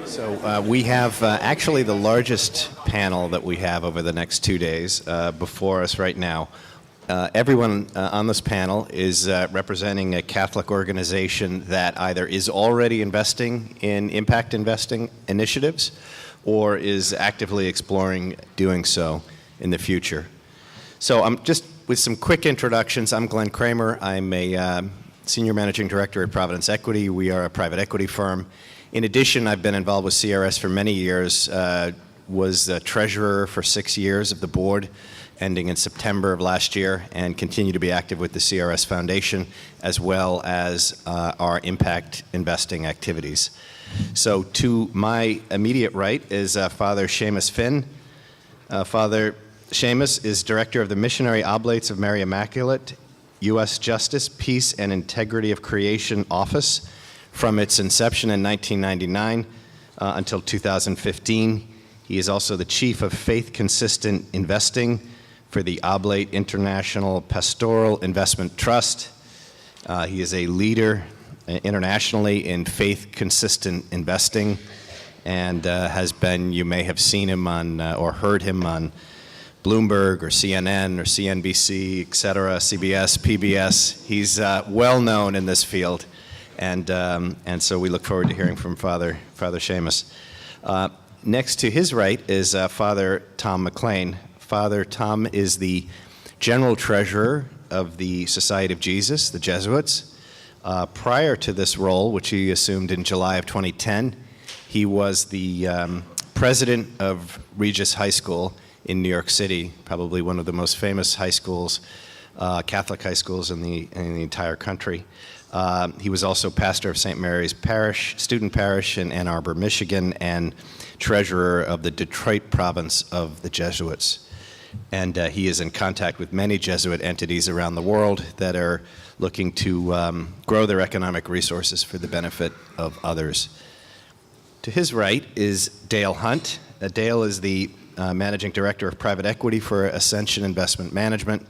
So we have actually the largest panel that we have over the next 2 days before us right now. Everyone on this panel is representing a Catholic organization that either is already investing in impact investing initiatives or is actively exploring doing so in the future. So I'm just with some quick introductions. I'm Glenn Kramer. I'm a Senior Managing Director at Providence Equity. We are a private equity firm. In addition, I've been involved with CRS for many years, was the treasurer for 6 years of the board, ending in September of last year, and continue to be active with the CRS Foundation, as well as our impact investing activities. So to my immediate right is Father Seamus Finn. Father Seamus is Director of the Missionary Oblates of Mary Immaculate, U.S. Justice, Peace, and Integrity of Creation Office from its inception in 1999 until 2015. He is also the Chief of Faith Consistent Investing for the Oblate International Pastoral Investment Trust. He is a leader internationally in faith consistent investing and has been, you may have seen him on or heard him on Bloomberg or CNN or CNBC, et cetera, CBS, PBS. He's well known in this field, and so we look forward to hearing from Father Seamus. Next to his right is Father Tom McLean. Father Tom is the General Treasurer of the Society of Jesus, the Jesuits. Prior to this role, which he assumed in July of 2010, he was the president of Regis High School in New York City, probably one of the most famous high schools, Catholic high schools in the entire country. He was also pastor of St. Mary's Parish, Student Parish in Ann Arbor, Michigan, and treasurer of the Detroit province of the Jesuits. And he is in contact with many Jesuit entities around the world that are looking to grow their economic resources for the benefit of others. To his right is Dale Hunt. Dale is the Managing Director of Private Equity for Ascension Investment Management.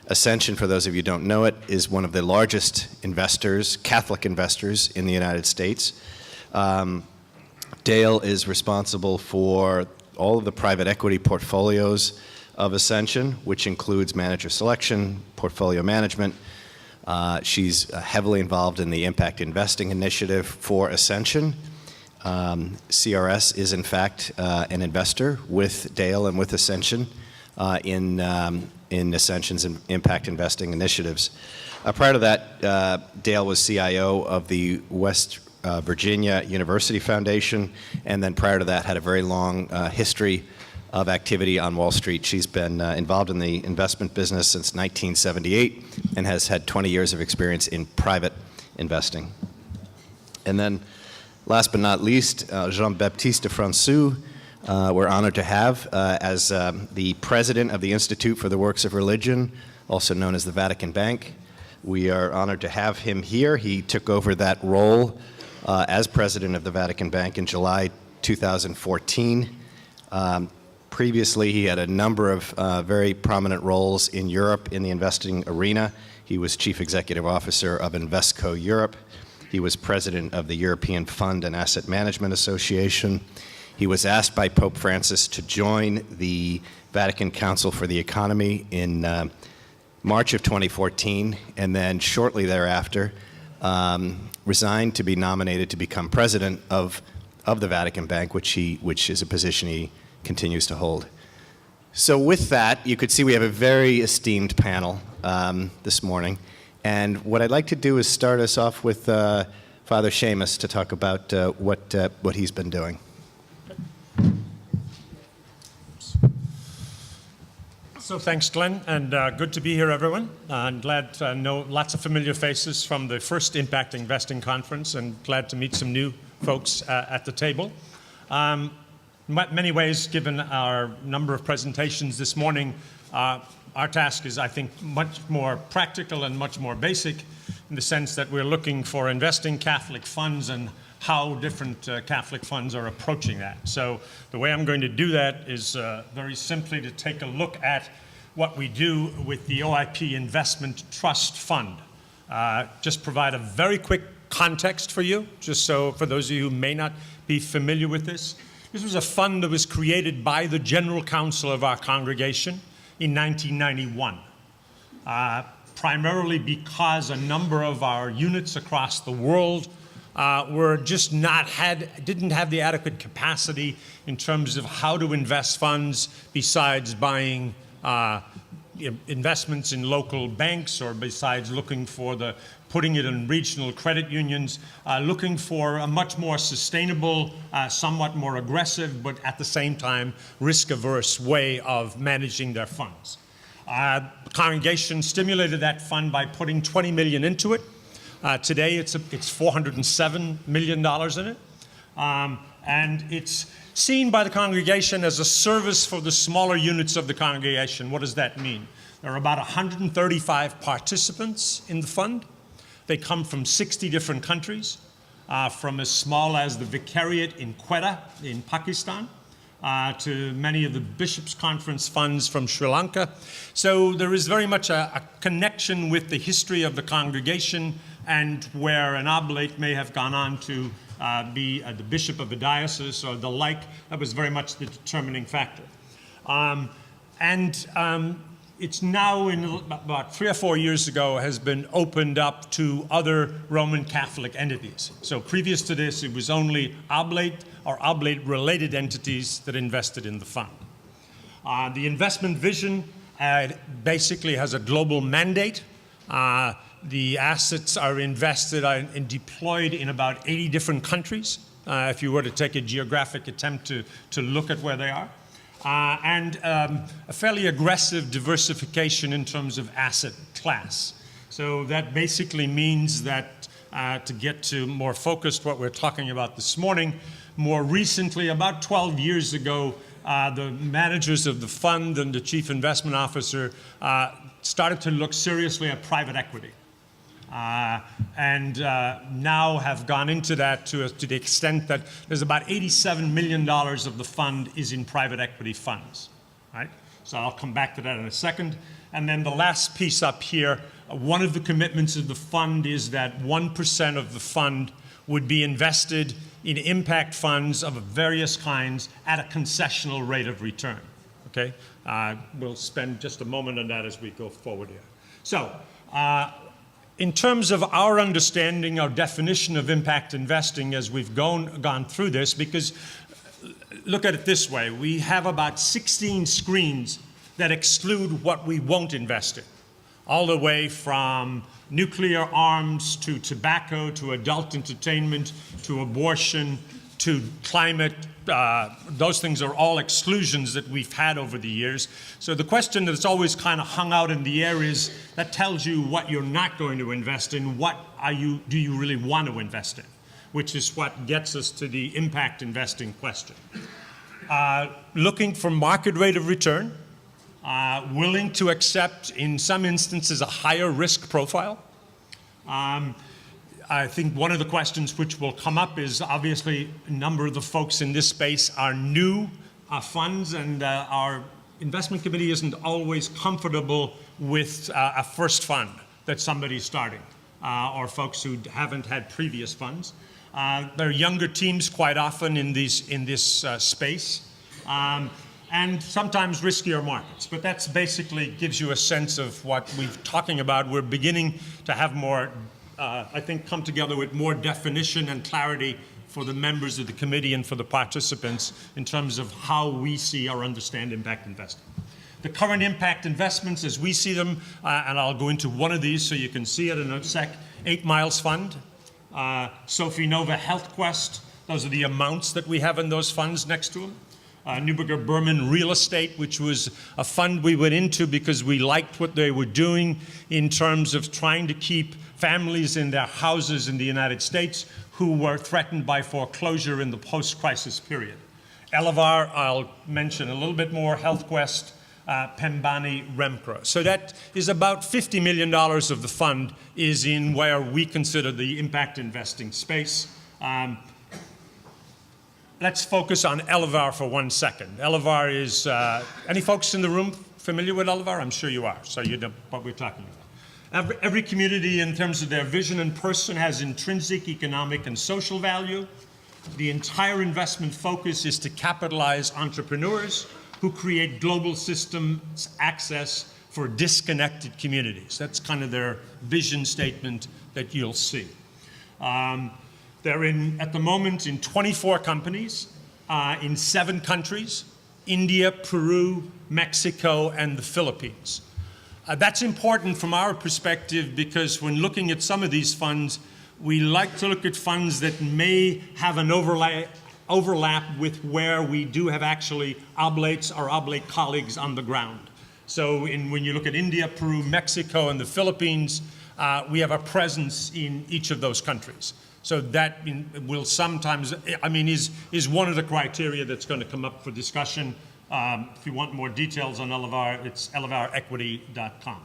Ascension, for those of you who don't know it, is one of the largest investors, Catholic investors in the United States. Dale is responsible for all of the private equity portfolios of Ascension, which includes manager selection, portfolio management. She's heavily involved in the impact investing initiative for Ascension. CRS is, in fact, an investor with Dale and with Ascension in Ascension's impact investing initiatives. Prior to that, Dale was CIO of the West Virginia University Foundation, and then prior to that had a very long history of activity on Wall Street. She's been involved in the investment business since 1978 and has had 20 years of experience in private investing. And then last but not least, Jean-Baptiste François, we're honored to have as the president of the Institute for the Works of Religion, also known as the Vatican Bank. We are honored to have him here. He took over that role as president of the Vatican Bank in July 2014. Previously, he had a number of very prominent roles in Europe in the investing arena. He was chief executive officer of Invesco Europe. He was president of the European Fund and Asset Management Association. He was asked by Pope Francis to join the Vatican Council for the Economy in March of 2014, and then shortly thereafter resigned to be nominated to become president of the Vatican Bank, which is a position he continues to hold. So with that, you could see we have a very esteemed panel this morning. And what I'd like to do is start us off with Father Seamus to talk about what he's been doing. So thanks, Glenn, and good to be here, everyone. I'm glad to know lots of familiar faces from the first Impact Investing Conference, and glad to meet some new folks at the table. In many ways, given our number of presentations this morning, our task is, I think, much more practical and much more basic in the sense that we're looking for investing Catholic funds and how different Catholic funds are approaching that. So the way I'm going to do that is very simply to take a look at what we do with the OIP Investment Trust Fund. Just provide a very quick context for you, just so for those of you who may not be familiar with this. This was a fund that was created by the General Council of our congregation in 1991, primarily because a number of our units across the world were just didn't have the adequate capacity in terms of how to invest funds besides buying investments in local banks, or besides looking for putting it in regional credit unions, looking for a much more sustainable, somewhat more aggressive, but at the same time risk-averse way of managing their funds. The congregation stimulated that fund by putting $20 million into it. Today it's $407 million in it. And it's seen by the congregation as a service for the smaller units of the congregation. What does that mean? There are about 135 participants in the fund. They come from 60 different countries, from as small as the Vicariate in Quetta in Pakistan, to many of the Bishops' Conference funds from Sri Lanka. So there is very much a connection with the history of the congregation, and where an oblate may have gone on to be the bishop of a diocese or the like. That was very much the determining factor. It's now, about 3 or 4 years ago, has been opened up to other Roman Catholic entities. So previous to this, it was only oblate or oblate-related entities that invested in the fund. The investment vision basically has a global mandate. The assets are invested and deployed in about 80 different countries, if you were to take a geographic attempt to look at where they are. And a fairly aggressive diversification in terms of asset class. So that basically means that, to get to more focused what we're talking about this morning, more recently, about 12 years ago, the managers of the fund and the chief investment officer started to look seriously at private equity. And now have gone into that to the extent that there's about $87 million of the fund is in private equity funds, right? So I'll come back to that in a second. And then the last piece up here, one of the commitments of the fund is that 1% of the fund would be invested in impact funds of various kinds at a concessional rate of return, okay? We'll spend just a moment on that as we go forward here. So, in terms of our understanding, our definition of impact investing as we've gone through this, because look at it this way, we have about 16 screens that exclude what we won't invest in, all the way from nuclear arms to tobacco to adult entertainment to abortion to climate. Those things are all exclusions that we've had over the years. So the question that's always kind of hung out in the air is, that tells you what you're not going to invest in, what do you really want to invest in? Which is what gets us to the impact investing question. Looking for market rate of return, willing to accept, in some instances, a higher risk profile. I think one of the questions which will come up is, obviously, a number of the folks in this space are new funds, and our investment committee isn't always comfortable with a first fund that somebody's starting, or folks who haven't had previous funds. There are younger teams quite often in this space, and sometimes riskier markets. But that's basically gives you a sense of what we're talking about. We're beginning to have more, I think, come together with more definition and clarity for the members of the committee and for the participants in terms of how we see or understand impact investing. The current impact investments as we see them, and I'll go into one of these so you can see it in a sec, 8 Miles Fund, Sofinnova HealthQuest, those are the amounts that we have in those funds next to them. Neuberger Berman Real Estate, which was a fund we went into because we liked what they were doing in terms of trying to keep families in their houses in the United States who were threatened by foreclosure in the post-crisis period. Elevar, I'll mention a little bit more, HealthQuest, Pembani, Remcro. So that is about $50 million of the fund is in where we consider the impact investing space. Let's focus on Elevar for 1 second. Elevar is, any folks in the room familiar with Elevar? I'm sure you are, so you know what we're talking about. Every community, in terms of their vision and person, has intrinsic economic and social value. The entire investment focus is to capitalize entrepreneurs who create global systems access for disconnected communities. That's kind of their vision statement that you'll see. They're at the moment, in 24 companies, in 7 countries: India, Peru, Mexico, and the Philippines. That's important from our perspective because when looking at some of these funds, we like to look at funds that may have an overlap with where we do have actually oblates or oblate colleagues on the ground. So when you look at India, Peru, Mexico, and the Philippines, we have a presence in each of those countries. So that will sometimes, is one of the criteria that's going to come up for discussion. If you want more details on Elevar, it's elevarequity.com.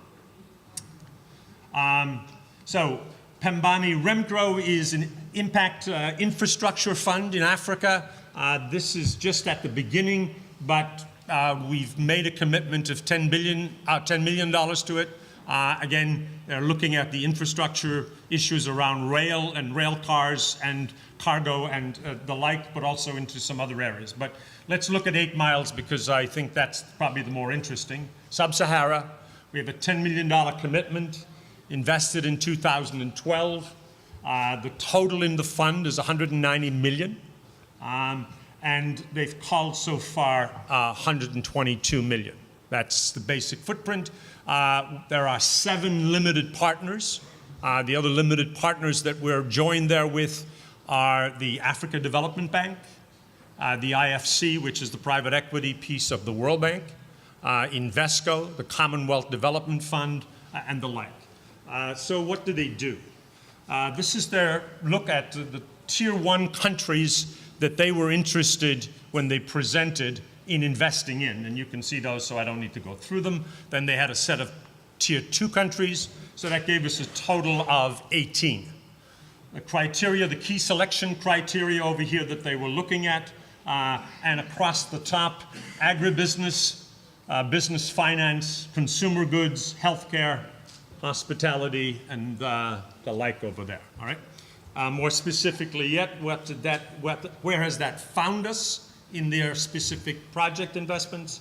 So Pembani Remgro is an impact infrastructure fund in Africa. This is just at the beginning, but we've made a commitment of $10 million to it. Again, they're looking at the infrastructure issues around rail and rail cars and cargo and the like, but also into some other areas. But let's look at 8 Miles because I think that's probably the more interesting. Sub-Sahara, we have a $10 million commitment invested in 2012. The total in the fund is $190 million. And they've called so far $122 million. That's the basic footprint. There are 7 limited partners. The other limited partners that we're joined there with are the Africa Development Bank, the IFC, which is the private equity piece of the World Bank, Invesco, the Commonwealth Development Fund, and the like. So what do they do? This is their look at the tier 1 countries that they were interested when they presented in investing in. And you can see those, so I don't need to go through them. Then they had a set of tier 2 countries, so that gave us a total of 18. The criteria, the key selection criteria over here that they were looking at, and across the top, agribusiness, business finance, consumer goods, healthcare, hospitality, and the like over there, all right? More specifically yet, where has that found us in their specific project investments?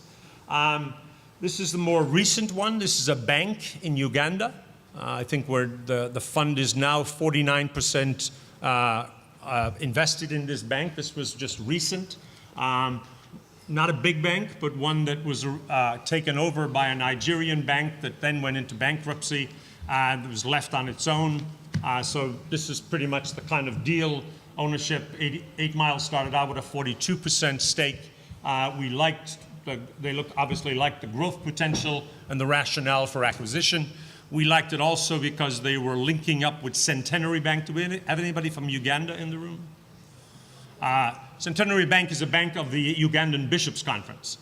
This is the more recent one. This is a bank in Uganda. I think where the fund is now 49% invested in this bank. This was just recent. Not a big bank, but one that was taken over by a Nigerian bank that then went into bankruptcy and was left on its own. So this is pretty much the kind of deal. Ownership, 8 Miles started out with a 42% stake. They obviously liked the growth potential and the rationale for acquisition. We liked it also because they were linking up with Centenary Bank. Do we have anybody from Uganda in the room? Centenary Bank is a bank of the Ugandan Bishops' Conference.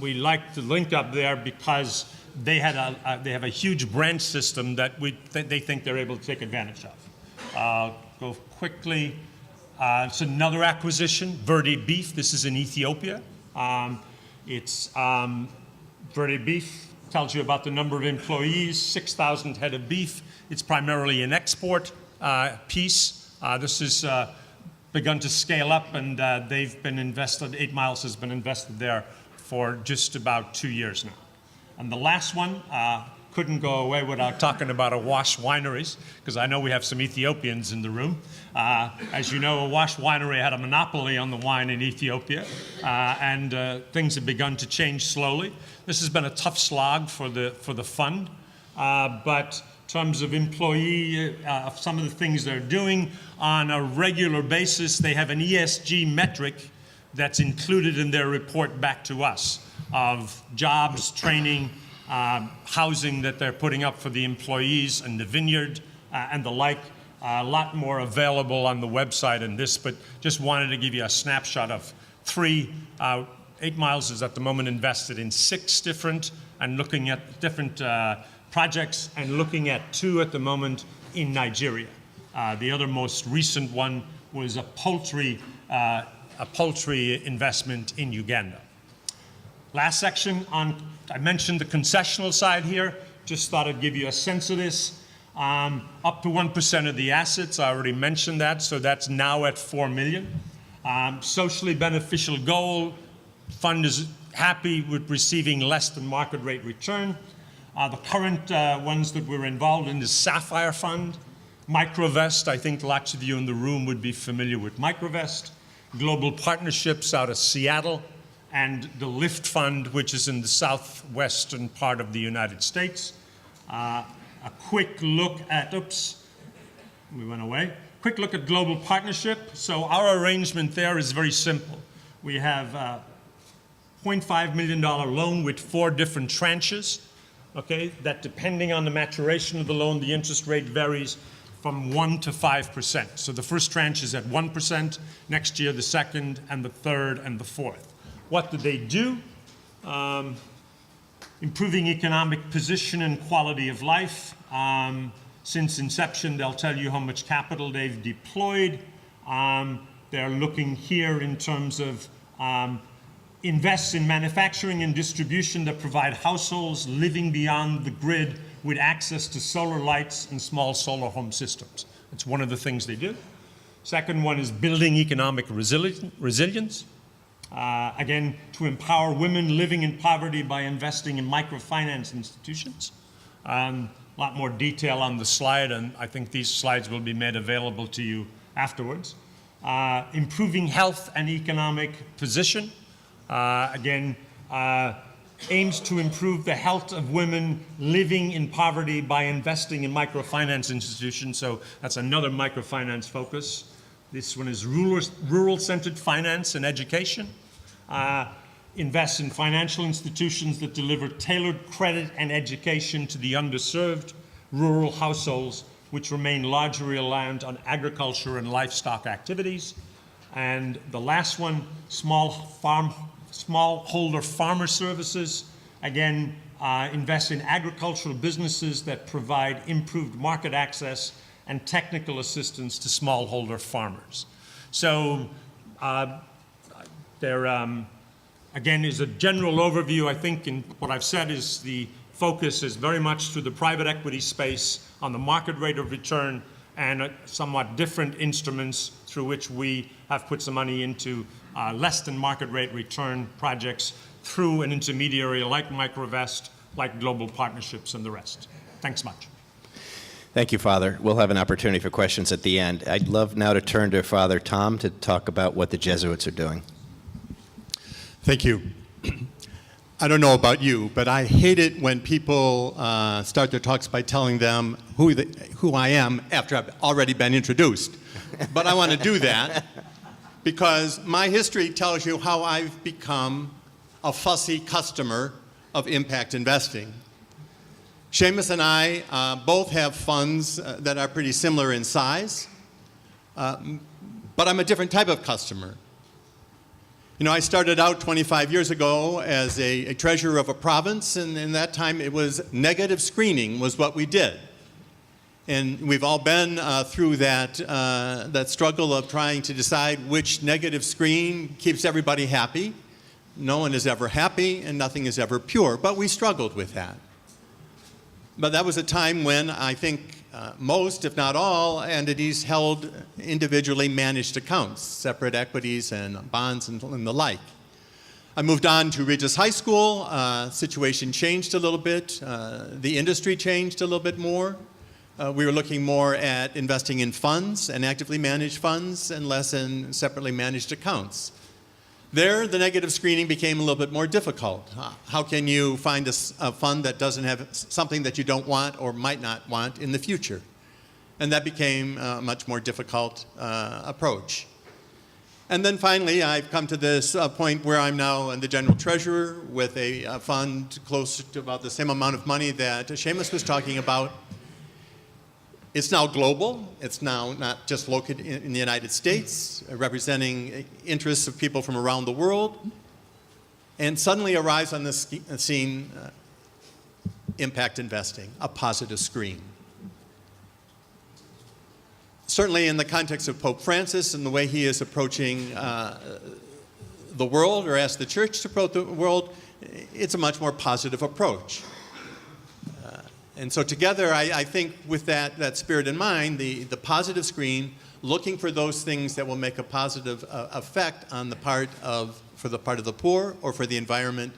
We like to link up there because they have a huge branch system that they think they're able to take advantage of. Go quickly. It's another acquisition, Verde Beef. This is in Ethiopia. Verde Beef tells you about the number of employees, 6,000 head of beef. It's primarily an export piece. This is begun to scale up, and they've been invested, 8 Miles has been invested there for just about 2 years now. And the last one, couldn't go away without talking about Awash Wineries, because I know we have some Ethiopians in the room. As you know, Awash Winery had a monopoly on the wine in Ethiopia, and things have begun to change slowly. This has been a tough slog for the fund, but in terms of employee, some of the things they're doing on a regular basis, they have an ESG metric that's included in their report back to us of jobs, training, housing that they're putting up for the employees and the vineyard and the like. A lot more available on the website in this, but just wanted to give you a snapshot of 3. 8 Miles is at the moment invested in 6 different and looking at different projects and looking at 2 at the moment in Nigeria. The other most recent one was a poultry investment in Uganda. Last section I mentioned the concessional side here. Just thought I'd give you a sense of this. Up to 1% of the assets, I already mentioned that, so that's now at 4 million. Socially beneficial goal, fund is happy with receiving less than market rate return. The current ones that we're involved in is Sapphire Fund, Microvest. I think lots of you in the room would be familiar with Microvest. Global Partnerships out of Seattle, and the Lift Fund, which is in the southwestern part of the United States. A quick look at, oops, we went away. Quick look at Global Partnership. So our arrangement there is very simple. We have a $0.5 million loan with 4 different tranches, okay, that depending on the maturation of the loan, the interest rate varies from 1% to 5%. So the first tranche is at 1%, next year the second, and the third, and the fourth. What do they do? Improving economic position and quality of life. Since inception, they'll tell you how much capital they've deployed. They're looking here in terms of invest in manufacturing and distribution that provide households living beyond the grid with access to solar lights and small solar home systems. It's one of the things they do. Second one is building economic resilience. Again, to empower women living in poverty by investing in microfinance institutions. A lot more detail on the slide, and I think these slides will be made available to you afterwards. Improving health and economic position. Again, aims to improve the health of women living in poverty by investing in microfinance institutions. So that's another microfinance focus. This one is rural-centered finance and education. Invest in financial institutions that deliver tailored credit and education to the underserved rural households, which remain largely reliant on agriculture and livestock activities. And the last one, smallholder farmer services. Again, invest in agricultural businesses that provide improved market access and technical assistance to smallholder farmers. So there, again, is a general overview. I think in what I've said is the focus is very much through the private equity space on the market rate of return and somewhat different instruments through which we have put some money into less than market rate return projects through an intermediary like Microvest, like Global Partnerships, and the rest. Thanks much. Thank you, Father. We'll have an opportunity for questions at the end. I'd love now to turn to Father Tom to talk about what the Jesuits are doing. Thank you. I don't know about you, but I hate it when people start their talks by telling them who I am after I've already been introduced. But I want to do that because my history tells you how I've become a fussy customer of impact investing. Seamus and I both have funds that are pretty similar in size, but I'm a different type of customer. You know, I started out 25 years ago as a treasurer of a province, and in that time it was negative screening was what we did. And we've all been through that struggle of trying to decide which negative screen keeps everybody happy. No one is ever happy, and nothing is ever pure, but we struggled with that. But that was a time when I think most, if not all, entities held individually managed accounts, separate equities and bonds and the like. I moved on to Regis High School. Situation changed a little bit. The industry changed a little bit more. We were looking more at investing in funds and actively managed funds and less in separately managed accounts. There, the negative screening became a little bit more difficult. How can you find a fund that doesn't have something that you don't want or might not want in the future? And that became a much more difficult approach. And then finally, I've come to this point where I'm now the general treasurer with a fund close to about the same amount of money that Seamus was talking about. It's now global. It's now not just located in the United States, representing interests of people from around the world. And suddenly arrives on the scene impact investing, a positive screen. Certainly in the context of Pope Francis and the way he is approaching the world, or asked the church to approach the world, it's a much more positive approach. And so together, I think with that spirit in mind, the positive screen, looking for those things that will make a positive effect on the part of, for the part of the poor or for the environment,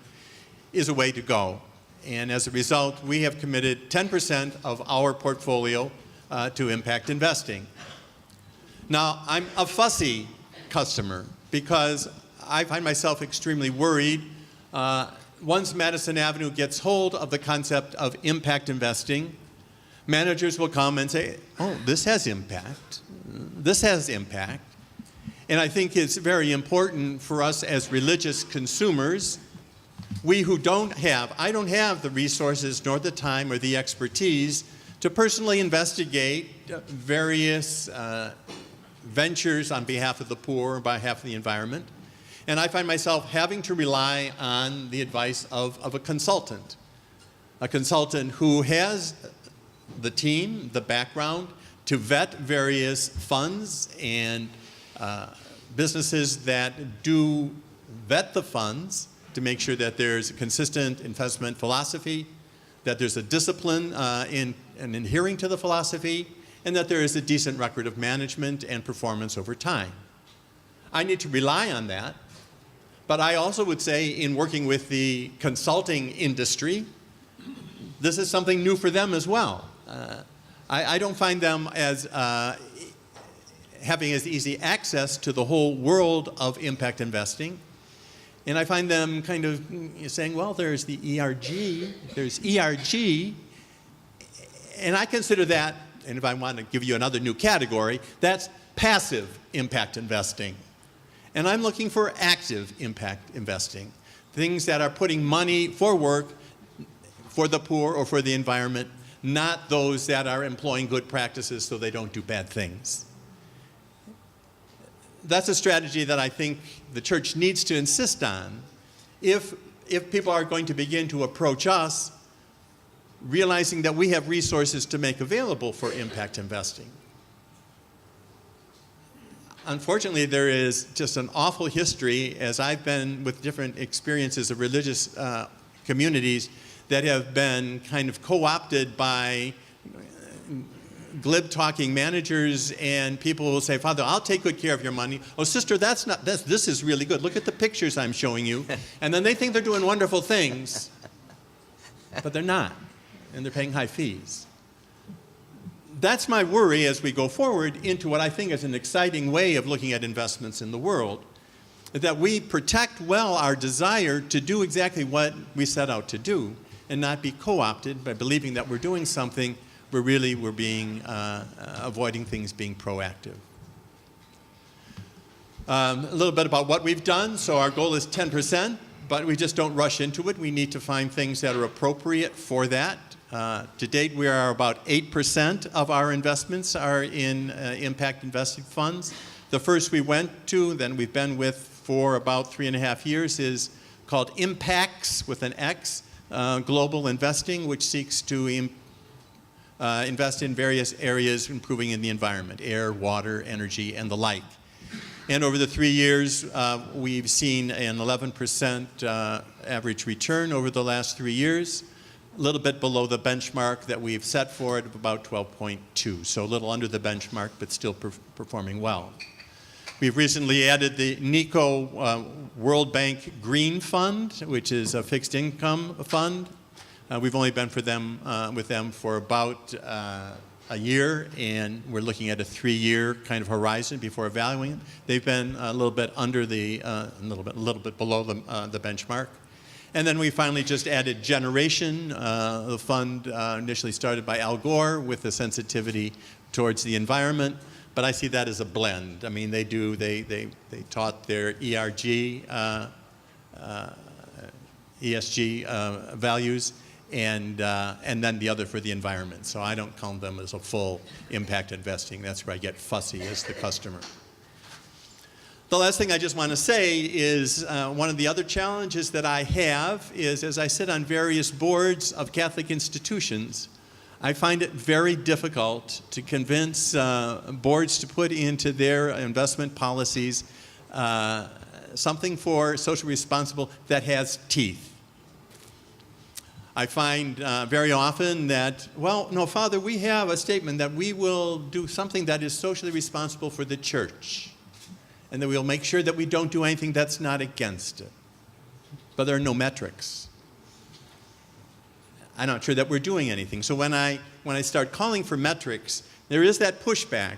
is a way to go. And as a result, we have committed 10% of our portfolio to impact investing. Now, I'm a fussy customer because I find myself extremely worried. Once Madison Avenue gets hold of the concept of impact investing, managers will come and say, oh, this has impact. This has impact. And I think it's very important for us as religious consumers, we who I don't have the resources nor the time or the expertise to personally investigate various ventures on behalf of the poor, on behalf of the environment. And I find myself having to rely on the advice of a consultant who has the team, the background, to vet various funds and businesses that do vet the funds to make sure that there's a consistent investment philosophy, that there's a discipline in adhering to the philosophy, and that there is a decent record of management and performance over time. I need to rely on that, but I also would say in working with the consulting industry, this is something new for them as well. I don't find them as having as easy access to the whole world of impact investing. And I find them kind of saying, well, there's the there's ERG, and I consider that, and if I want to give you another new category, that's passive impact investing. And I'm looking for active impact investing, things that are putting money for work for the poor or for the environment, not those that are employing good practices so they don't do bad things. That's a strategy that I think the church needs to insist on if people are going to begin to approach us, realizing that we have resources to make available for impact investing. Unfortunately, there is just an awful history, as I've been with different experiences of religious communities that have been kind of co-opted by glib-talking managers, and people will say, Father, I'll take good care of your money. Oh, sister, this is really good. Look at the pictures I'm showing you. And then they think they're doing wonderful things, but they're not, and they're paying high fees. That's my worry as we go forward into what I think is an exciting way of looking at investments in the world, that we protect well our desire to do exactly what we set out to do and not be co-opted by believing that we're doing something where really we're being, avoiding things being proactive. A little bit about what we've done. So our goal is 10%, but we just don't rush into it. We need to find things that are appropriate for that. To date, we are about 8% of our investments are in impact investing funds. The first we went to, then we've been with for about 3.5 years, is called Impacts with an X, Global Investing, which seeks to invest in various areas improving in the environment, air, water, energy, and the like. And over the 3 years, we've seen an 11% average return over the last 3 years, a little bit below the benchmark that we've set for it of about 12.2, so a little under the benchmark, but still performing well. We've recently added the NICO World Bank Green Fund, which is a fixed income fund. We've only been with them for about a year, and we're looking at a 3-year kind of horizon before evaluating them. They've been a little bit under a little bit below the benchmark. And then we finally just added Generation, the fund initially started by Al Gore with a sensitivity towards the environment, but I see that as a blend. I mean, they taught their ERG, ESG values, and then the other for the environment. So I don't count them as a full impact investing. That's where I get fussy as the customer. The last thing I just want to say is one of the other challenges that I have is as I sit on various boards of Catholic institutions, I find it very difficult to convince boards to put into their investment policies something for socially responsible that has teeth. I find very often that, well, no, Father, we have a statement that we will do something that is socially responsible for the church, and that we'll make sure that we don't do anything that's not against it. But there are no metrics. I'm not sure that we're doing anything. So when I start calling for metrics, there is that pushback.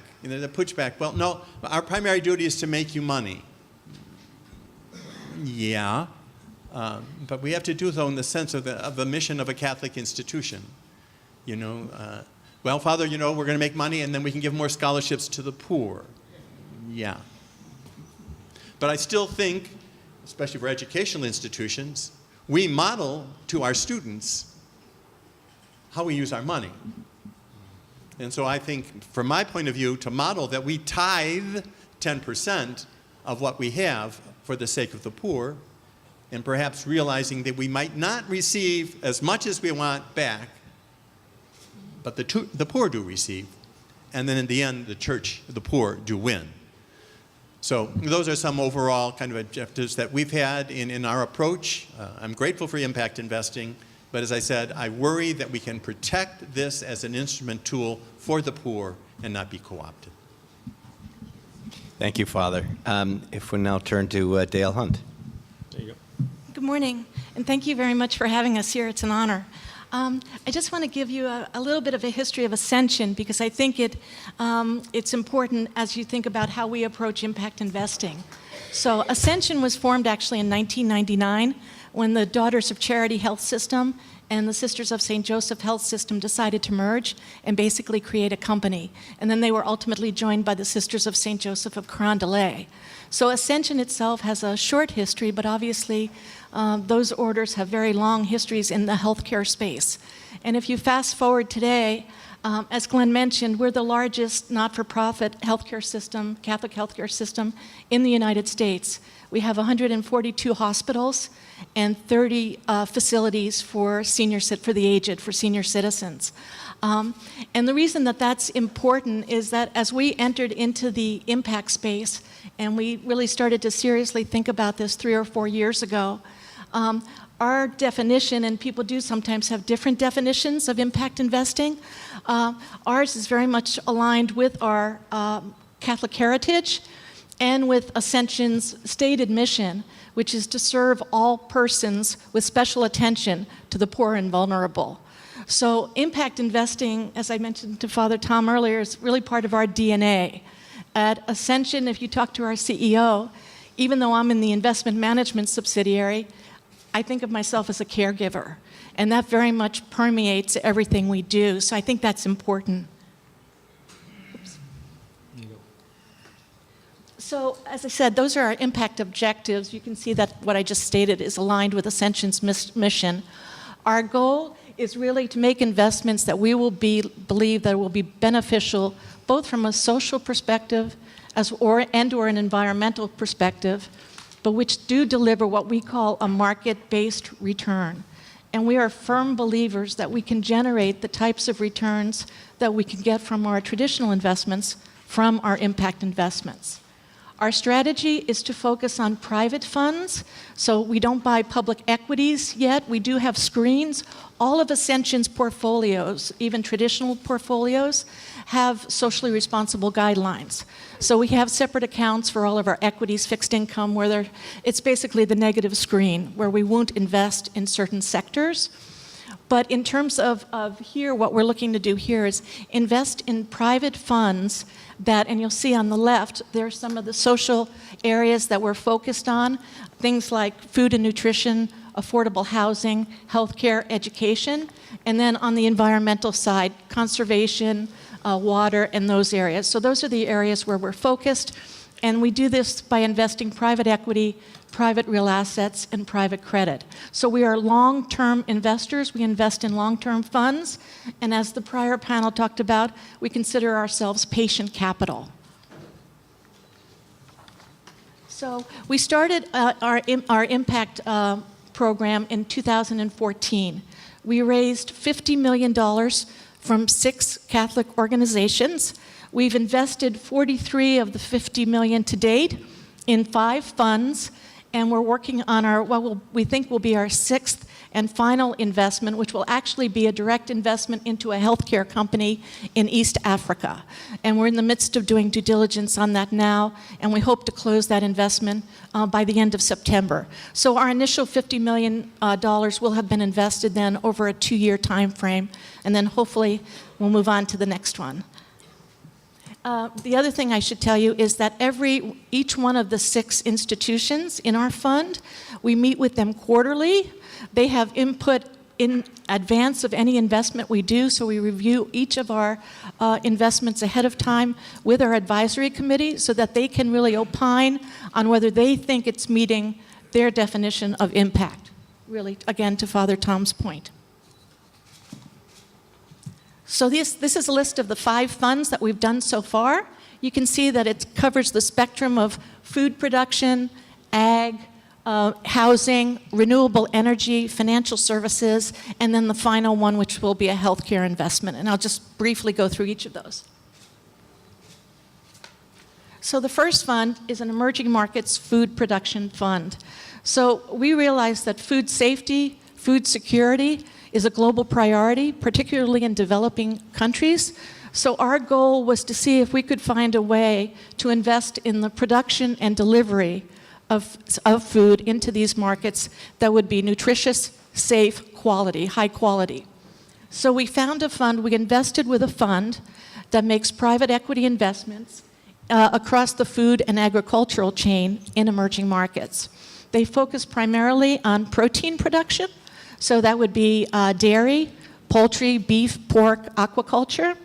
Well, no, our primary duty is to make you money. Yeah, but we have to do so in the sense of the mission of a Catholic institution. Well, Father, we're going to make money and then we can give more scholarships to the poor. Yeah. But I still think, especially for educational institutions, we model to our students how we use our money. And so I think, from my point of view, to model that we tithe 10% of what we have for the sake of the poor, and perhaps realizing that we might not receive as much as we want back, but the poor do receive. And then in the end, the church, the poor, do win. So those are some overall kind of objectives that we've had in our approach. I'm grateful for impact investing. But as I said, I worry that we can protect this as an instrument tool for the poor and not be co-opted. Thank you, Father. If we now turn to Dale Hunt. There you go. Good morning, and thank you very much for having us here. It's an honor. I just want to give you a little bit of a history of Ascension because I think it's important as you think about how we approach impact investing. So Ascension was formed actually in 1999 when the Daughters of Charity Health System and the Sisters of St. Joseph Health System decided to merge and basically create a company. And then they were ultimately joined by the Sisters of St. Joseph of Carondelet. So Ascension itself has a short history, but obviously those orders have very long histories in the healthcare space. And if you fast forward today, as Glenn mentioned, we're the largest not-for-profit healthcare system, Catholic healthcare system in the United States. We have 142 hospitals and 30 facilities for the aged, for senior citizens. And the reason that that's important is that as we entered into the impact space, and we really started to seriously think about this 3 or 4 years ago, our definition, and people do sometimes have different definitions of impact investing, ours is very much aligned with our Catholic heritage and with Ascension's stated mission, which is to serve all persons with special attention to the poor and vulnerable. So impact investing, as I mentioned to Father Tom earlier, is really part of our DNA. At Ascension, if you talk to our CEO, even though I'm in the investment management subsidiary, I think of myself as a caregiver, and that very much permeates everything we do, so I think that's important. Oops. So, as I said, those are our impact objectives. You can see that what I just stated is aligned with Ascension's mission. Our goal is really to make investments that we will believe that will be beneficial both from a social perspective or an environmental perspective, but which do deliver what we call a market-based return. And we are firm believers that we can generate the types of returns that we can get from our traditional investments from our impact investments. Our strategy is to focus on private funds, so we don't buy public equities yet. We do have screens. All of Ascension's portfolios, even traditional portfolios, have socially responsible guidelines. So we have separate accounts for all of our equities, fixed income, where it's basically the negative screen, where we won't invest in certain sectors. But in terms of here, what we're looking to do here is invest in private funds that, and you'll see on the left, there are some of the social areas that we're focused on, things like food and nutrition, affordable housing, healthcare, education, and then on the environmental side, conservation, water, and those areas. So those are the areas where we're focused, and we do this by investing private equity, private real assets, and private credit. So we are long-term investors. We invest in long-term funds, and as the prior panel talked about, we consider ourselves patient capital. So we started our impact program in 2014. We raised $50 million from 6 Catholic organizations. We've invested 43 of the $50 million to date in 5 funds, and we're working on we think will be our sixth and final investment, which will actually be a direct investment into a healthcare company in East Africa. And we're in the midst of doing due diligence on that now, and we hope to close that investment by the end of September. So our initial $50 million will have been invested then over a 2-year time frame, and then hopefully we'll move on to the next one. The other thing I should tell you is that each one of the 6 institutions in our fund, we meet with them quarterly. They have input in advance of any investment we do, so we review each of our investments ahead of time with our advisory committee so that they can really opine on whether they think it's meeting their definition of impact. Really, again, to Father Tom's point. So this is a list of the 5 funds that we've done so far. You can see that it covers the spectrum of food production, ag, housing, renewable energy, financial services, and then the final one, which will be a healthcare investment. And I'll just briefly go through each of those. So the first fund is an emerging markets food production fund. So we realize that food safety, food security is a global priority, particularly in developing countries. So our goal was to see if we could find a way to invest in the production and delivery of food into these markets that would be nutritious, safe, quality, high quality. So we found a fund, we invested with a fund that makes private equity investments across the food and agricultural chain in emerging markets. They focus primarily on protein production, so that would be dairy, poultry, beef, pork, aquaculture.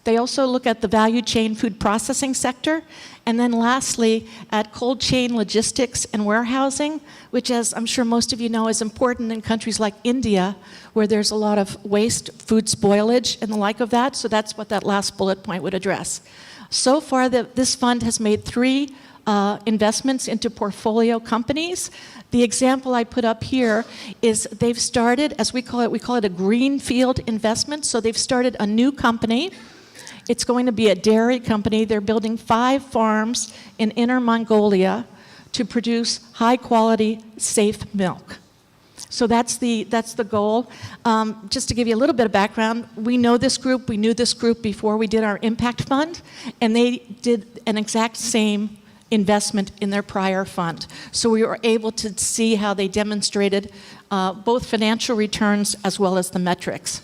They also look at the value chain food processing sector. And then lastly, at cold chain logistics and warehousing, which, as I'm sure most of you know, is important in countries like India, where there's a lot of waste, food spoilage, and the like of that. So that's what that last bullet point would address. So far, this fund has made 3 investments into portfolio companies. The example I put up here is they've started, as we call it a greenfield investment. So they've started a new company. It's going to be a dairy company. They're building 5 farms in Inner Mongolia to produce high-quality, safe milk. So that's the goal. Just to give you a little bit of background, we know this group. We knew this group before we did our impact fund, and they did an exact same investment in their prior fund. So we were able to see how they demonstrated both financial returns as well as the metrics.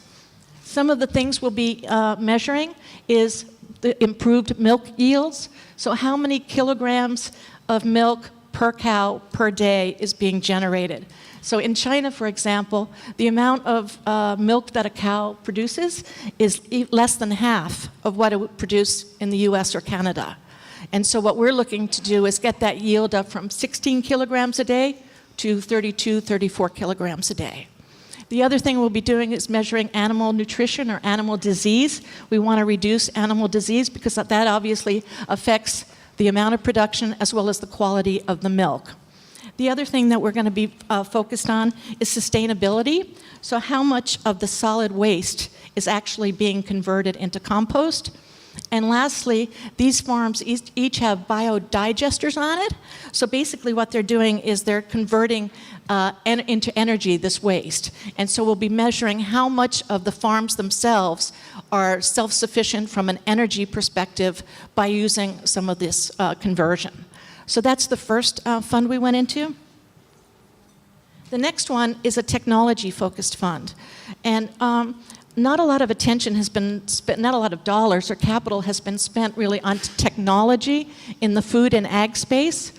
Some of the things we'll be measuring is the improved milk yields. So how many kilograms of milk per cow per day is being generated? So in China, for example, the amount of milk that a cow produces is less than half of what it would produce in the US or Canada. And so what we're looking to do is get that yield up from 16 kilograms a day to 32, 34 kilograms a day. The other thing we'll be doing is measuring animal nutrition or animal disease. We want to reduce animal disease because that obviously affects the amount of production as well as the quality of the milk. The other thing that we're going to be focused on is sustainability. So how much of the solid waste is actually being converted into compost? And lastly, these farms each have biodigesters on it. So basically what they're doing is they're converting into energy this waste. And so we'll be measuring how much of the farms themselves are self-sufficient from an energy perspective by using some of this conversion. So that's the first fund we went into. The next one is a technology-focused fund. And not a lot of attention has been spent, not a lot of dollars or capital has been spent really on technology in the food and ag space,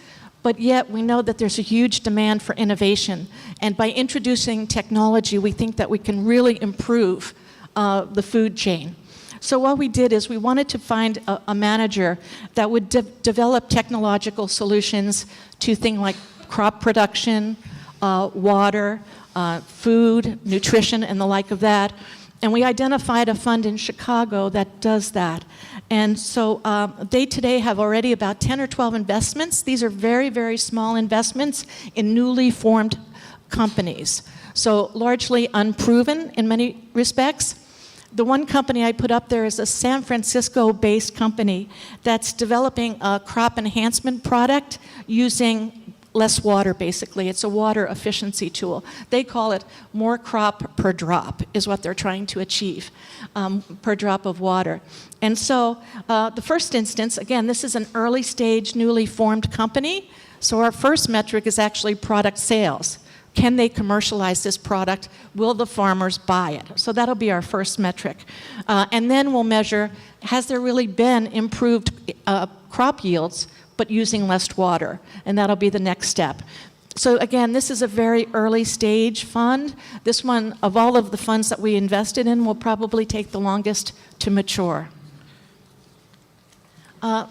but yet we know that there's a huge demand for innovation. And by introducing technology, we think that we can really improve the food chain. So what we did is we wanted to find a manager that would develop technological solutions to things like crop production, water, food, nutrition, and the like of that. And we identified a fund in Chicago that does that. And so they today have already about 10 or 12 investments. These are very, very small investments in newly formed companies. So largely unproven in many respects. The one company I put up there is a San Francisco-based company that's developing a crop enhancement product using less water, basically. It's a water efficiency tool. They call it more crop per drop, is what they're trying to achieve, per drop of water. And so the first instance, again, this is an early stage, newly formed company. So our first metric is actually product sales. Can they commercialize this product? Will the farmers buy it? So that'll be our first metric. And then we'll measure, has there really been improved crop yields, but using less water? And that'll be the next step. So again, this is a very early stage fund. This one, of all of the funds that we invested in, will probably take the longest to mature.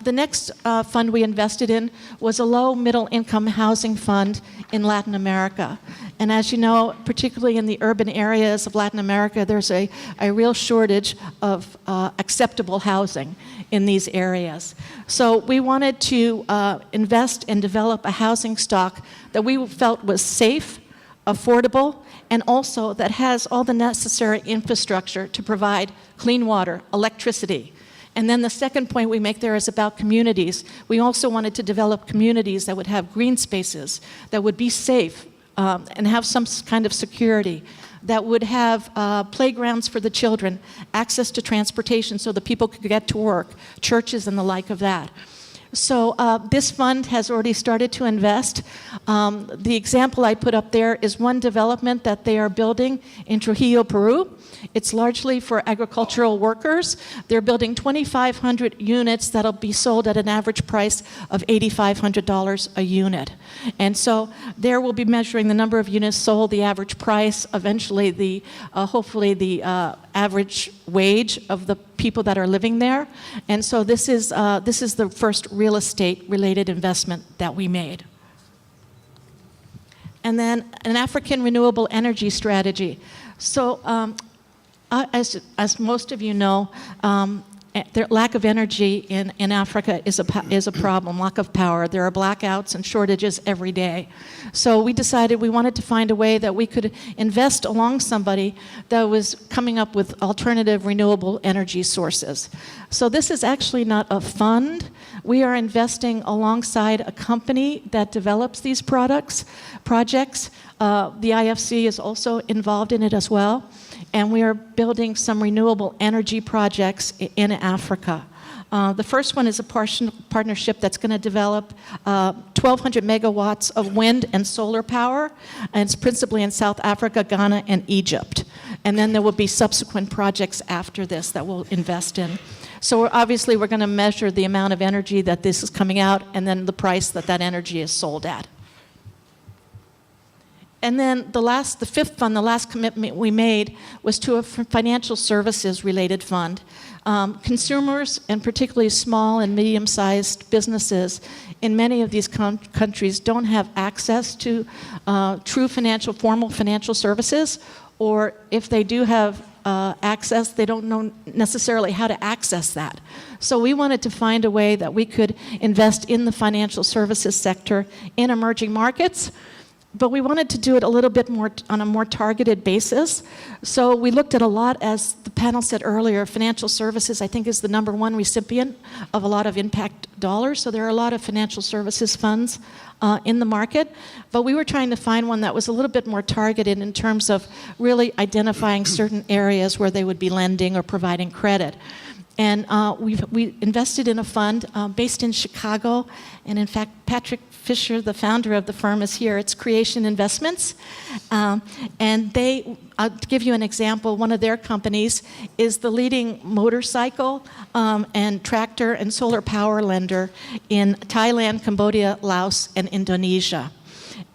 The next fund we invested in was a low middle income housing fund in Latin America. And as you know, particularly in the urban areas of Latin America, there's a real shortage of acceptable housing in these areas. So we wanted to invest and develop a housing stock that we felt was safe, affordable, and also that has all the necessary infrastructure to provide clean water, electricity. And then the second point we make there is about communities. We also wanted to develop communities that would have green spaces, that would be safe and have some kind of security, that would have playgrounds for the children, access to transportation so the people could get to work, churches and the like of that. So this fund has already started to invest. The example I put up there is one development that they are building in Trujillo, Peru. It's largely for agricultural workers. They're building 2,500 units that'll be sold at an average price of $8,500 a unit. And so there we'll be measuring the number of units sold, the average price, eventually the hopefully the average wage of the people that are living there. And so this is the first real estate related investment that we made. And then an African renewable energy strategy. So as most of you know, the lack of energy in Africa is a problem, lack of power. There are blackouts and shortages every day. So we decided we wanted to find a way that we could invest along somebody that was coming up with alternative renewable energy sources. So this is actually not a fund. We are investing alongside a company that develops these projects. The IFC is also involved in it as well. And we are building some renewable energy projects in Africa. The first one is a partnership that's going to develop 1,200 megawatts of wind and solar power, and it's principally in South Africa, Ghana, and Egypt. And then there will be subsequent projects after this that we'll invest in. So obviously we're going to measure the amount of energy that this is coming out, and then the price that that energy is sold at. And then the fifth fund, the last commitment we made was to a financial services related fund. Consumers, and particularly small and medium-sized businesses in many of these countries don't have access to true formal financial services, or if they do have access, they don't know necessarily how to access that. So we wanted to find a way that we could invest in the financial services sector in emerging markets, but we wanted to do it a little bit more on a more targeted basis. So we looked at a lot, as the panel said earlier, financial services, I think, is the #1 recipient of a lot of impact dollars. So there are a lot of financial services funds in the market. But we were trying to find one that was a little bit more targeted in terms of really identifying certain areas where they would be lending or providing credit. And we invested in a fund based in Chicago. And in fact, Patrick Fisher, the founder of the firm, is here. It's Creation Investments. And I'll give you an example. One of their companies is the leading motorcycle and tractor and solar power lender in Thailand, Cambodia, Laos, and Indonesia.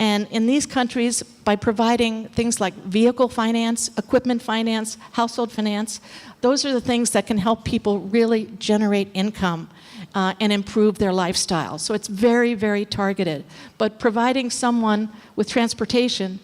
And in these countries, by providing things like vehicle finance, equipment finance, household finance, those are the things that can help people really generate income and improve their lifestyle. So it's very, very targeted. But providing someone with transportation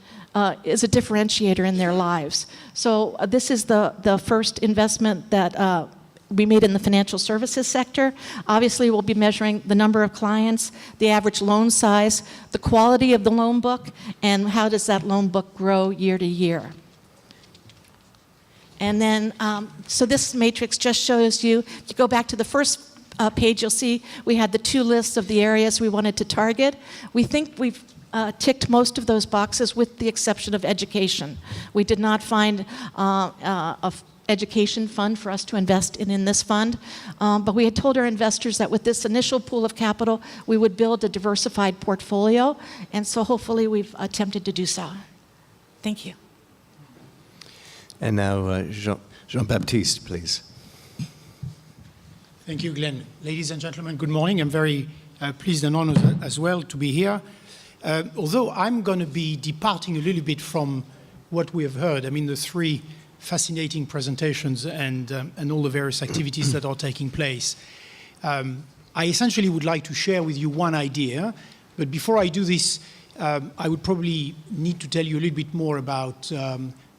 is a differentiator in their lives. So this is the first investment that we made in the financial services sector. Obviously, we'll be measuring the number of clients, the average loan size, the quality of the loan book, and how does that loan book grow year to year. And then, so this matrix just shows you, if you go back to the first page, you'll see we had the 2 lists of the areas we wanted to target. We think we've ticked most of those boxes with the exception of education. We did not find education fund for us to invest in this fund. But we had told our investors that with this initial pool of capital, we would build a diversified portfolio. And so hopefully we've attempted to do so. Thank you. And now, Jean-Baptiste, please. Thank you, Glenn. Ladies and gentlemen, good morning. I'm very pleased and honored as well to be here. Although I'm going to be departing a little bit from what we have heard, I mean, the three fascinating presentations and all the various activities that are taking place. I essentially would like to share with you one idea, but before I do this, I would probably need to tell you a little bit more about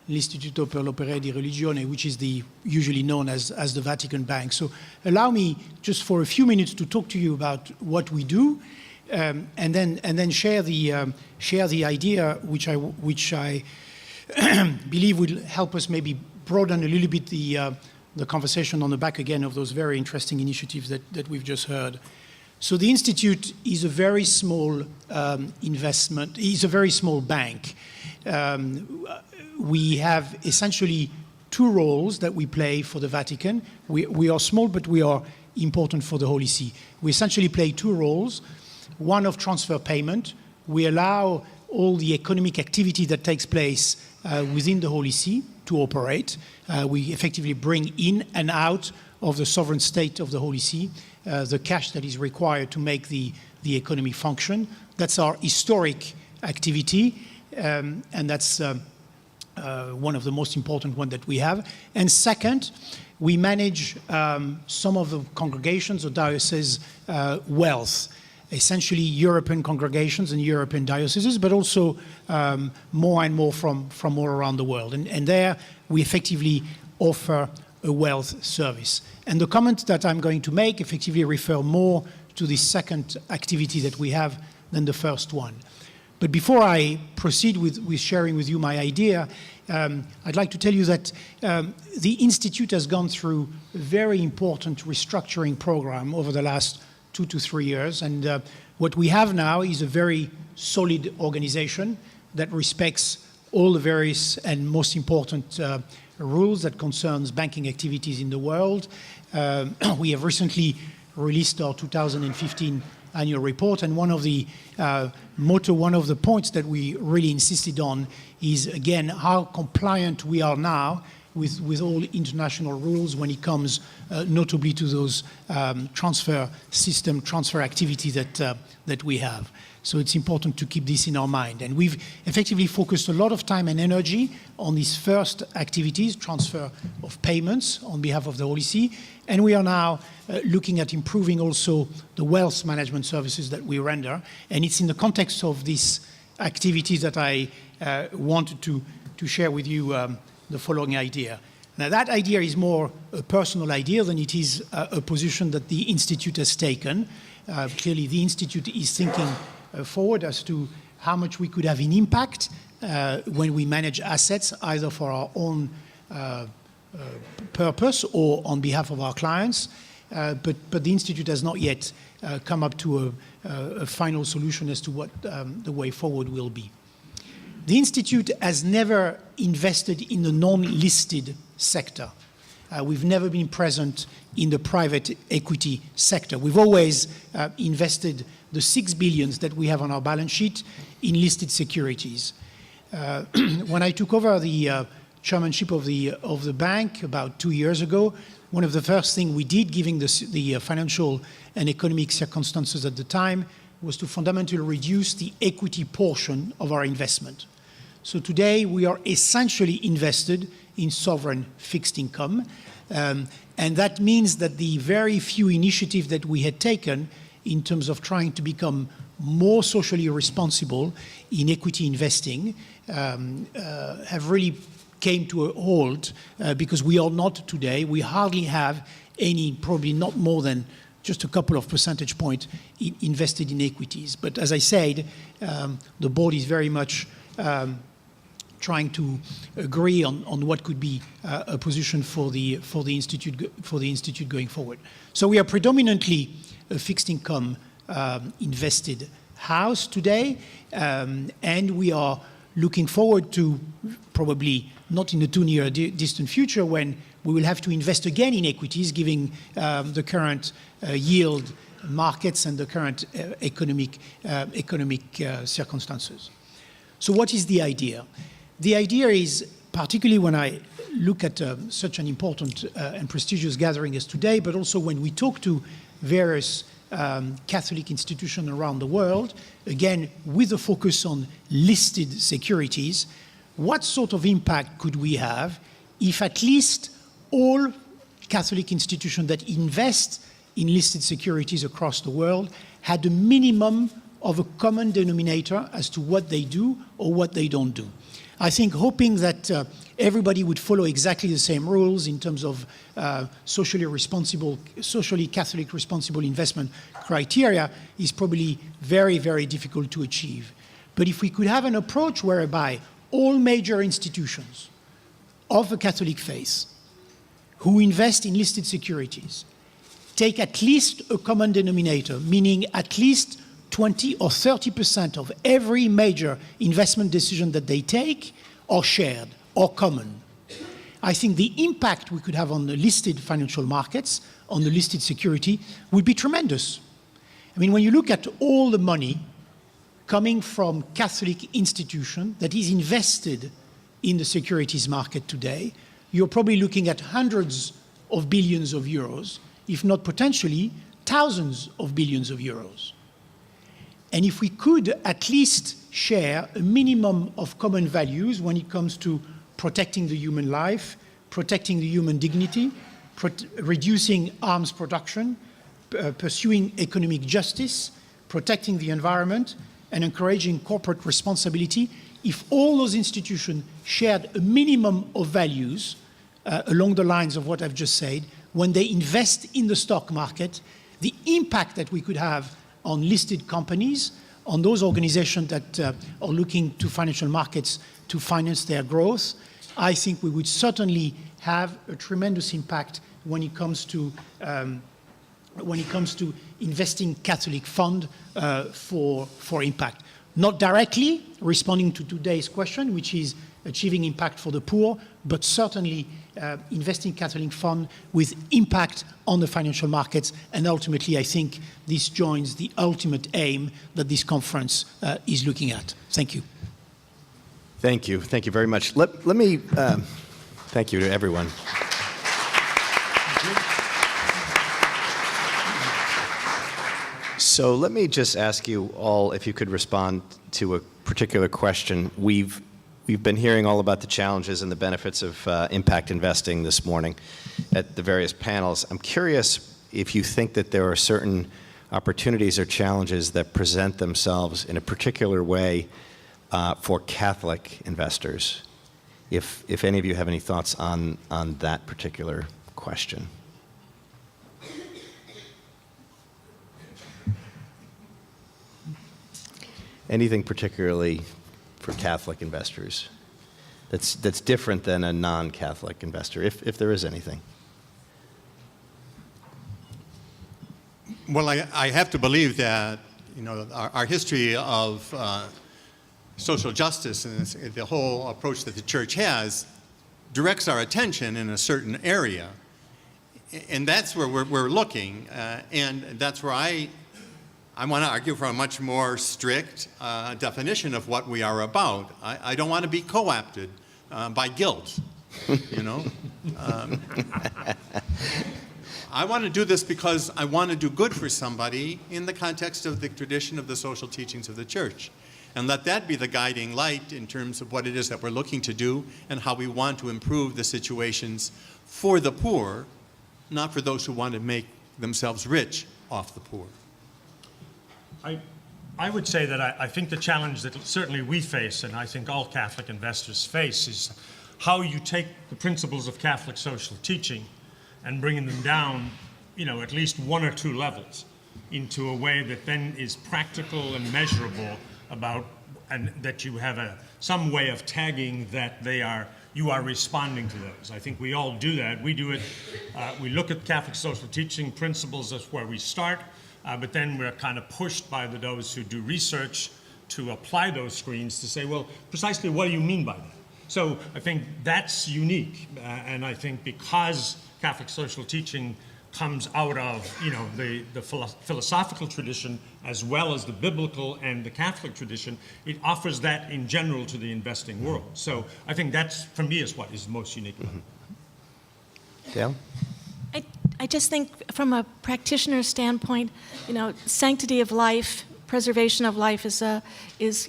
l'Istituto per l'Opera di Religione, which is usually known as the Vatican Bank. So allow me just for a few minutes to talk to you about what we do, and then share the idea which I believe will help us maybe broaden a little bit the conversation on the back again of those very interesting initiatives that we've just heard. So the Institute is a very small investment, is a very small bank. We have essentially two roles that we play for the Vatican. We are small, but we are important for the Holy See. We essentially play two roles. One of transfer payment. We allow all the economic activity that takes place within the Holy See to operate. We effectively bring in and out of the sovereign state of the Holy See the cash that is required to make the economy function. That's our historic activity, and that's one of the most important ones that we have. And second, we manage some of the congregations or dioceses' wealth, essentially European congregations and European dioceses, but also more and more from all around the world. And there we effectively offer a wealth service. And the comments that I'm going to make effectively refer more to the second activity that we have than the first one. But before I proceed with sharing with you my idea, I'd like to tell you that the Institute has gone through a very important restructuring program over the last 2 to 3 years. And what we have now is a very solid organization that respects all the various and most important rules that concerns banking activities in the world. We have recently released our 2015 annual report, and one of the one of the points that we really insisted on is, again, how compliant we are now with all international rules when it comes notably to those transfer activity that we have. So it's important to keep this in our mind. And we've effectively focused a lot of time and energy on these first activities, transfer of payments on behalf of the Holy See. And we are now looking at improving also the wealth management services that we render. And it's in the context of these activities that I wanted to share with you the following idea. Now, that idea is more a personal idea than it is a position that the Institute has taken. Clearly, the Institute is thinking forward as to how much we could have an impact when we manage assets, either for our own purpose or on behalf of our clients. But the Institute has not yet come up to a final solution as to what the way forward will be. The Institute has never invested in the non-listed sector. We've never been present in the private equity sector. We've always invested the 6 billion that we have on our balance sheet in listed securities. When I took over the chairmanship of the bank about 2 years ago, one of the first things we did, given the financial and economic circumstances at the time, was to fundamentally reduce the equity portion of our investment. So today we are essentially invested in sovereign fixed income. And that means that the very few initiatives that we had taken in terms of trying to become more socially responsible in equity investing have really came to a halt because we are not today, we hardly have any, probably not more than just a couple of percentage points invested in equities. But as I said, the board is very much trying to agree on what could be a position for the institute going forward. So we are predominantly a fixed income invested house today, and we are looking forward to probably not in the too near distant future when we will have to invest again in equities, given the current yield markets and the current economic circumstances. So what is the idea? The idea is, particularly when I look at such an important and prestigious gathering as today, but also when we talk to various Catholic institutions around the world, again, with a focus on listed securities, what sort of impact could we have if at least all Catholic institutions that invest in listed securities across the world had a minimum of a common denominator as to what they do or what they don't do? I think hoping that everybody would follow exactly the same rules in terms of socially Catholic responsible investment criteria is probably very, very difficult to achieve. But if we could have an approach whereby all major institutions of the Catholic faith who invest in listed securities take at least a common denominator, meaning at least 20 or 30% of every major investment decision that they take are shared or common, I think the impact we could have on the listed financial markets, on the listed security, would be tremendous. I mean, when you look at all the money coming from Catholic institutions that is invested in the securities market today, you're probably looking at hundreds of billions of euros, if not potentially thousands of billions of euros. And if we could at least share a minimum of common values when it comes to protecting the human life, protecting the human dignity, reducing arms production, pursuing economic justice, protecting the environment, and encouraging corporate responsibility, if all those institutions shared a minimum of values along the lines of what I've just said, when they invest in the stock market, the impact that we could have on listed companies, on those organizations that are looking to financial markets to finance their growth, I think we would certainly have a tremendous impact when it comes to investing Catholic fund for impact. Not directly responding to today's question, which is achieving impact for the poor, but certainly investing Catholic fund with impact on the financial markets. And ultimately, I think this joins the ultimate aim that this conference is looking at. Thank you. Thank you. Thank you very much. Let me thank you to everyone. So let me just ask you all if you could respond to a particular question. We've been hearing all about the challenges and the benefits of impact investing this morning at the various panels. I'm curious if you think that there are certain opportunities or challenges that present themselves in a particular way for Catholic investors. If any of you have any thoughts on that particular question. Anything particularly for Catholic investors that's different than a non-Catholic investor, if there is anything? Well, I have to believe that, you know, our history of social justice and the whole approach that the Church has directs our attention in a certain area. And that's where we're looking. And that's where I want to argue for a much more strict definition of what we are about. I don't want to be co-opted by guilt, you know. I want to do this because I want to do good for somebody in the context of the tradition of the social teachings of the Church. And let that be the guiding light in terms of what it is that we're looking to do and how we want to improve the situations for the poor, not for those who want to make themselves rich off the poor. I would say that I think the challenge that certainly we face, and I think all Catholic investors face, is how you take the principles of Catholic social teaching and bringing them down, you know, at least one or two levels into a way that then is practical and measurable about, and that you have some way of tagging that you are responding to those. I think we all do that. We do it. We look at Catholic social teaching principles. That's where we start. but then we're kind of pushed by those who do research to apply those screens to say, well, precisely what do you mean by that? So I think that's unique, and I think because Catholic social teaching comes out of the philosophical tradition as well as the biblical and the Catholic tradition, it offers that in general to the investing world. So I think that's, for me, is what is most unique about it. Dale? I just think from a practitioner standpoint, sanctity of life, preservation of life is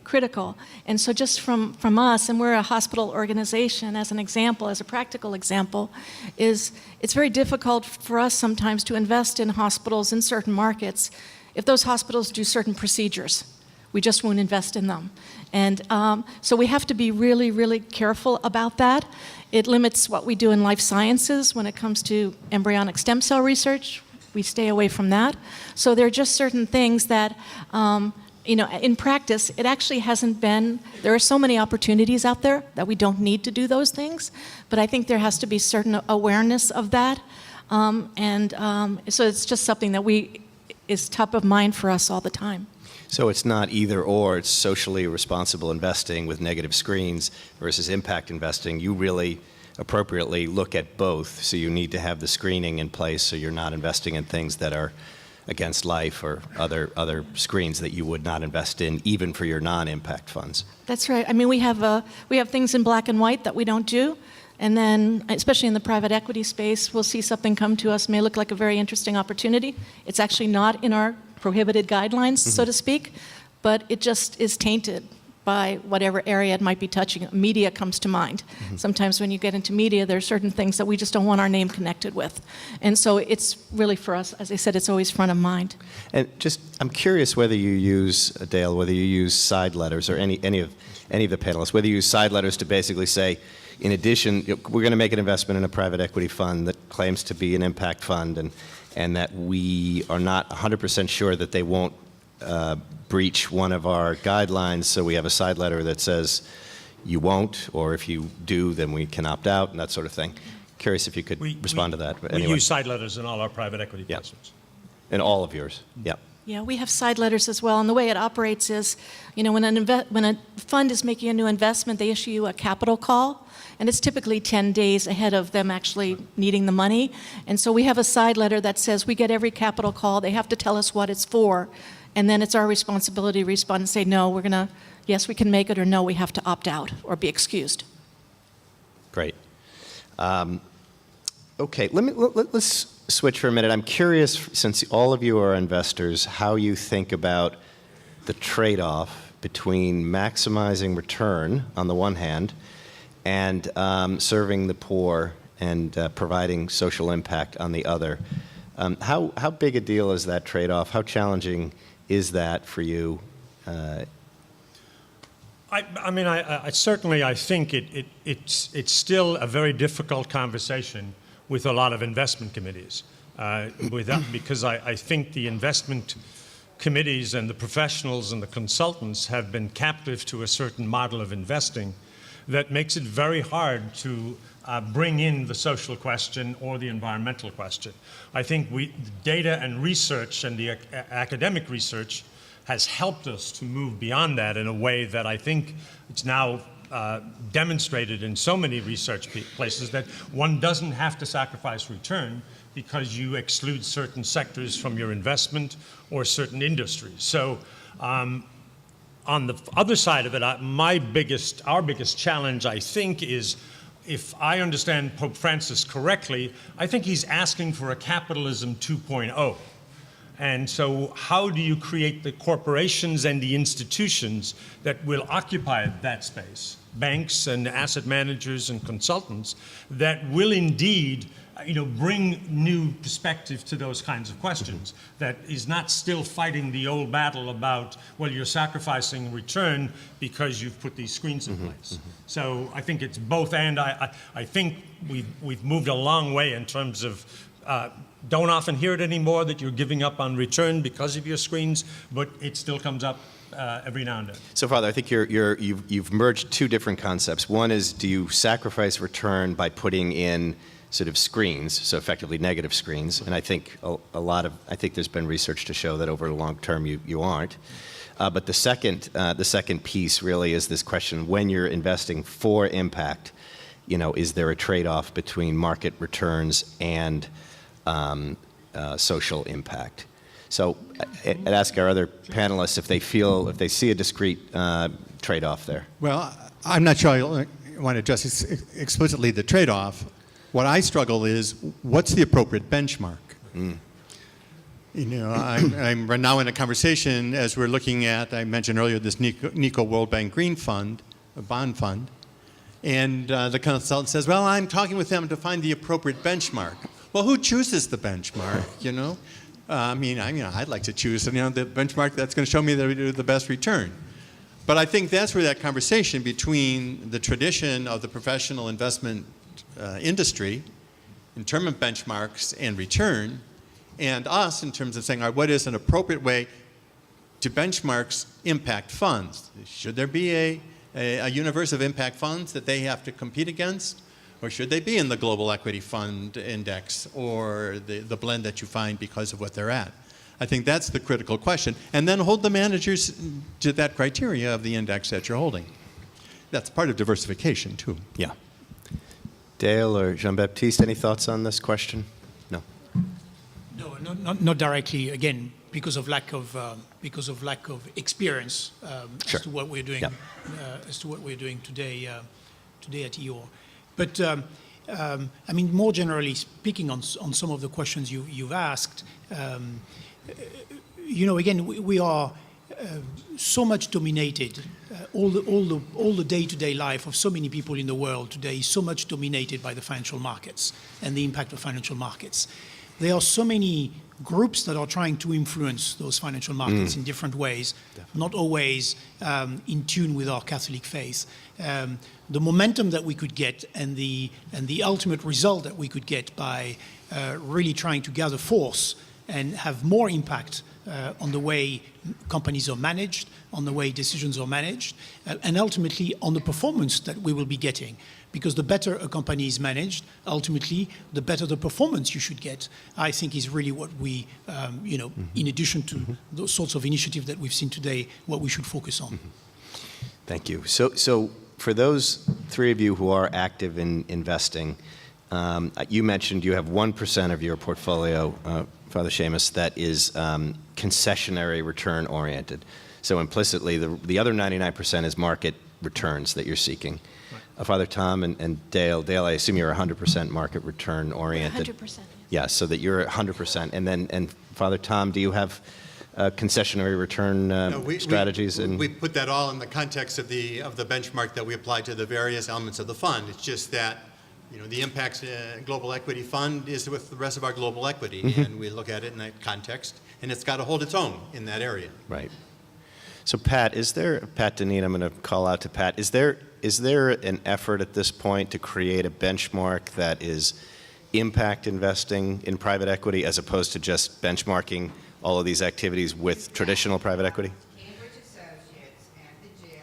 critical. And so just from us, and we're a hospital organization, as an example, as a practical example, it's very difficult for us sometimes to invest in hospitals in certain markets if those hospitals do certain procedures. We just won't invest in them. And so we have to be really, really careful about that. It limits what we do in life sciences when it comes to embryonic stem cell research. We stay away from that. So there are just certain things that, in practice, it actually hasn't been, there are so many opportunities out there that we don't need to do those things, but I think there has to be certain awareness of that. So it's just something that is top of mind for us all the time. So it's not either or, it's socially responsible investing with negative screens versus impact investing. You really appropriately look at both, so you need to have the screening in place so you're not investing in things that are against life or other screens that you would not invest in, even for your non-impact funds. That's right. I mean, we have things in black and white that we don't do, and then, especially in the private equity space, we'll see something come to us, may look like a very interesting opportunity. It's actually not in our prohibited guidelines, so to speak, but it just is tainted by whatever area it might be touching. Media comes to mind. Sometimes when you get into media, there are certain things that we just don't want our name connected with. And so it's really, for us, as I said, it's always front of mind. And I'm curious whether you use, Dale, whether you use side letters, or any of the panelists, whether you use side letters to basically say, in addition, we're going to make an investment in a private equity fund that claims to be an impact fund, and that we are not 100% sure that they won't breach one of our guidelines, so we have a side letter that says you won't, or if you do, then we can opt out, and that sort of thing. Curious if you could respond to that. We use side letters in all our private equity placements. In all of yours, yeah. Yeah, we have side letters as well, and the way it operates is, when a fund is making a new investment, they issue you a capital call, and it's typically 10 days ahead of them actually needing the money. And so we have a side letter that says we get every capital call, they have to tell us what it's for, and then it's our responsibility to respond and say, no, yes, we can make it, or no, we have to opt out or be excused. Great. Okay, let's switch for a minute. I'm curious, since all of you are investors, how you think about the trade-off between maximizing return on the one hand and serving the poor and providing social impact on the other. How big a deal is that trade-off? How challenging is that for you? I certainly think it's still a very difficult conversation with a lot of investment committees, because I think the investment committees and the professionals and the consultants have been captive to a certain model of investing that makes it very hard to bring in the social question or the environmental question. I think data and research and the academic research has helped us to move beyond that in a way that I think it's now demonstrated in so many research places that one doesn't have to sacrifice return because you exclude certain sectors from your investment or certain industries. So on the other side of it, our biggest challenge, I think, is, if I understand Pope Francis correctly, I think he's asking for a capitalism 2.0. And so how do you create the corporations and the institutions that will occupy that space, banks and asset managers and consultants, that will indeed bring new perspective to those kinds of questions, that is not still fighting the old battle about, well, you're sacrificing return because you've put these screens in place. So I think it's both, and I think we've moved a long way in terms of don't often hear it anymore that you're giving up on return because of your screens, but it still comes up every now and then. So, Father, I think you've merged two different concepts. One is, do you sacrifice return by putting in sort of screens, so effectively negative screens. And I think I think there's been research to show that over the long term you aren't. But the second piece really is this question: when you're investing for impact, is there a trade-off between market returns and social impact? So I'd ask our other panelists if they see a discrete trade-off there. Well, I'm not sure I want to address explicitly the trade-off. What I struggle is, what's the appropriate benchmark? I'm right now in a conversation as we're looking at, I mentioned earlier, this NICO World Bank Green Fund, a bond fund, and the consultant says, well, I'm talking with them to find the appropriate benchmark. Well, who chooses the benchmark, I'd like to choose the benchmark that's going to show me the best return. But I think that's where that conversation between the tradition of the professional investment industry in terms of benchmarks and return, and us in terms of saying, all right, what is an appropriate way to benchmarks impact funds? Should there be a universe of impact funds that they have to compete against? Or should they be in the global equity fund index or the blend that you find because of what they're at? I think that's the critical question. And then hold the managers to that criteria of the index that you're holding. That's part of diversification, too. Yeah. Dale or Jean-Baptiste, any thoughts on this question? No. No, not directly. Again, because of lack of experience Sure. as to what we're doing, Yep. as to what we're doing today at EOR. But more generally speaking, on some of the questions you've asked, again, we are so much dominated. All the day-to-day life of so many people in the world today is so much dominated by the financial markets and the impact of financial markets. There are so many groups that are trying to influence those financial markets in different ways, not always in tune with our Catholic faith. The momentum that we could get and the ultimate result that we could get by really trying to gather force and have more impact on the way companies are managed, on the way decisions are managed, and ultimately on the performance that we will be getting. Because the better a company is managed, ultimately, the better the performance you should get, I think is really what we, in addition to those sorts of initiatives that we've seen today, what we should focus on. Thank you. So for those three of you who are active in investing, you mentioned you have 1% of your portfolio, Father Seamus, that is concessionary return oriented. So implicitly, the other 99% is market returns that you're seeking. Father Tom and Dale, I assume you're 100% market return oriented. 100%. Yeah, so that you're 100%. And Father Tom, do you have concessionary return strategies? We put that all in the context of the benchmark that we apply to the various elements of the fund. It's just that the Impacts Global Equity Fund is with the rest of our global equity, and we look at it in that context, and it's got to hold its own in that area. Right. So Pat Deneen, I'm going to call out to Pat. Is there an effort at this point to create a benchmark that is impact investing in private equity as opposed to just benchmarking all of these activities with traditional private equity? Cambridge Associates and the JIA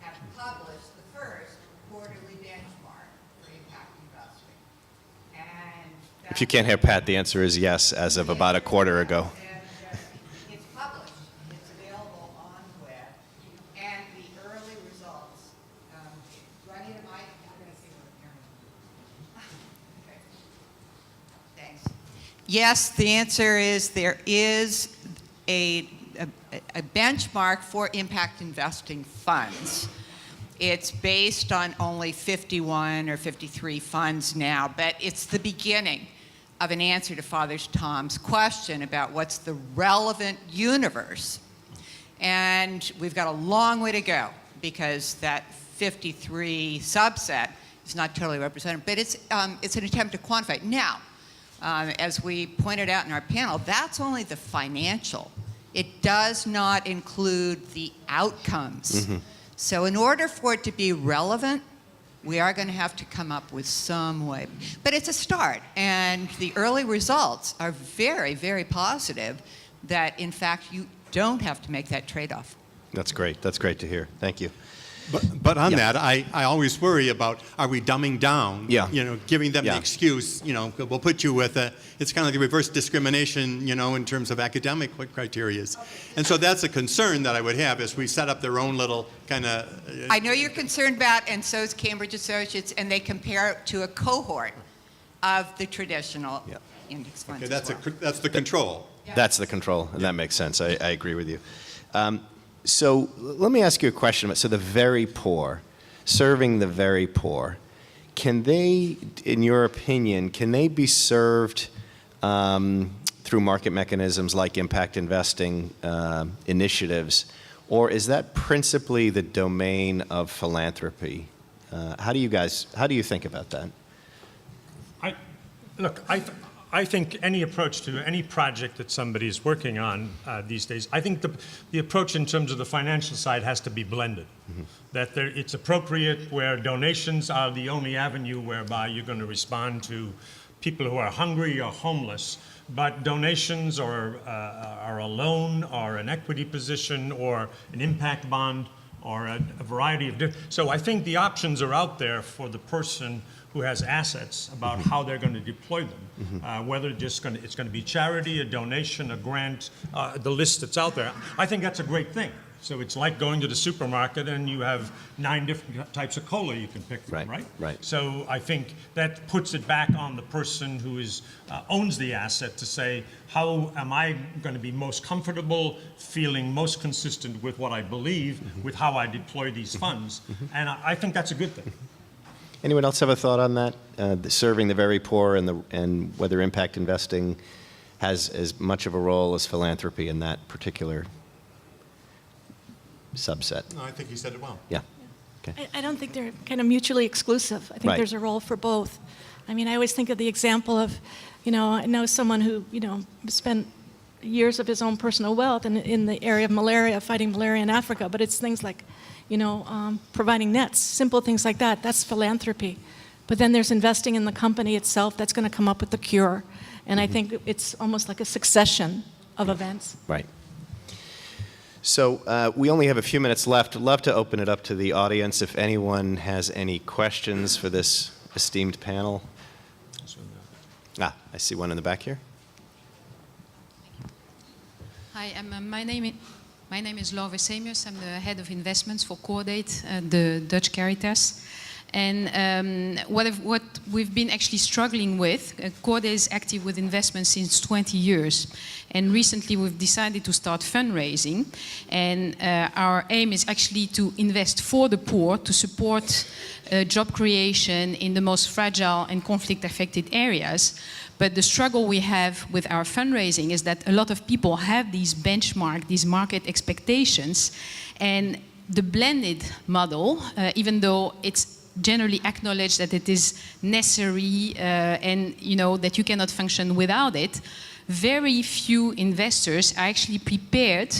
have published the first quarterly benchmark for impact investing. And If you can't hear Pat, the answer is yes, as of about a quarter ago. it's published. It's available on the web. And the early results. Do I need a mic? I'm going to see what the camera. Okay. Thanks. Yes, the answer is there is a benchmark for impact investing funds. It's based on only 51 or 53 funds now, but it's the beginning of an answer to Father Tom's question about what's the relevant universe. And we've got a long way to go because that 53 subset is not totally representative, but it's an attempt to quantify it. Now, as we pointed out in our panel, that's only the financial. It does not include the outcomes. So in order for it to be relevant, we are going to have to come up with some way. But it's a start, and the early results are very, very positive that, in fact, you don't have to make that trade-off. That's great. That's great to hear. Thank you. But on Yeah. that, I always worry about, are we dumbing down? Yeah. Giving them Yeah. the excuse, we'll put you with it's kind of the reverse discrimination, in terms of academic criterias. And so that's a concern that I would have as we set up their own little kind of, I know you're concerned about, and so is Cambridge Associates, and they compare it to a cohort of the traditional Yeah. index funds okay, as well. that's the control. That's the control, and that makes sense. I agree with you. So let me ask you a question. So the very poor, serving the very poor, can they, in your opinion, can they be served through market mechanisms like impact investing initiatives, or is that principally the domain of philanthropy? How do you think about that? I think any approach to any project that somebody is working on these days, I think the approach in terms of the financial side has to be blended. Mm-hmm. That it's appropriate where donations are the only avenue whereby you're going to respond to people who are hungry or homeless, but donations or are a loan or an equity position or an impact bond or a variety of different. So I think the options are out there for the person who has assets about how they're going to deploy them, whether it's going to be charity, a donation, a grant, the list that's out there. I think that's a great thing. So it's like going to the supermarket and you have 9 different types of cola you can pick from, right? Right. So I think that puts it back on the person who owns the asset to say, how am I going to be most comfortable, feeling most consistent with what I believe, with how I deploy these funds? And I think that's a good thing. Anyone else have a thought on that? Serving the very poor and whether impact investing has as much of a role as philanthropy in that particular subset? No, I think you said it well. Yeah. Okay. I don't think they're kind of mutually exclusive. I think Right. there's a role for both. I mean, I always think of the example of, I know someone who, spent years of his own personal wealth in the area of malaria, fighting malaria in Africa, but it's things like, providing nets, simple things like that. That's philanthropy. But then there's investing in the company itself that's going to come up with the cure. And I think it's almost like a succession of events. Right. So we only have a few minutes left. I'd love to open it up to the audience if anyone has any questions for this esteemed panel. I see one in the back here. Hi, my name is Laure Semius. I'm the head of investments for Cordate, the Dutch Caritas. And what we've been actually struggling with, Cordate is active with investments since 20 years. And recently we've decided to start fundraising. And our aim is actually to invest for the poor, to support job creation in the most fragile and conflict-affected areas. But the struggle we have with our fundraising is that a lot of people have these benchmark, these market expectations. And the blended model, even though it's generally acknowledged that it is necessary and that you cannot function without it, very few investors are actually prepared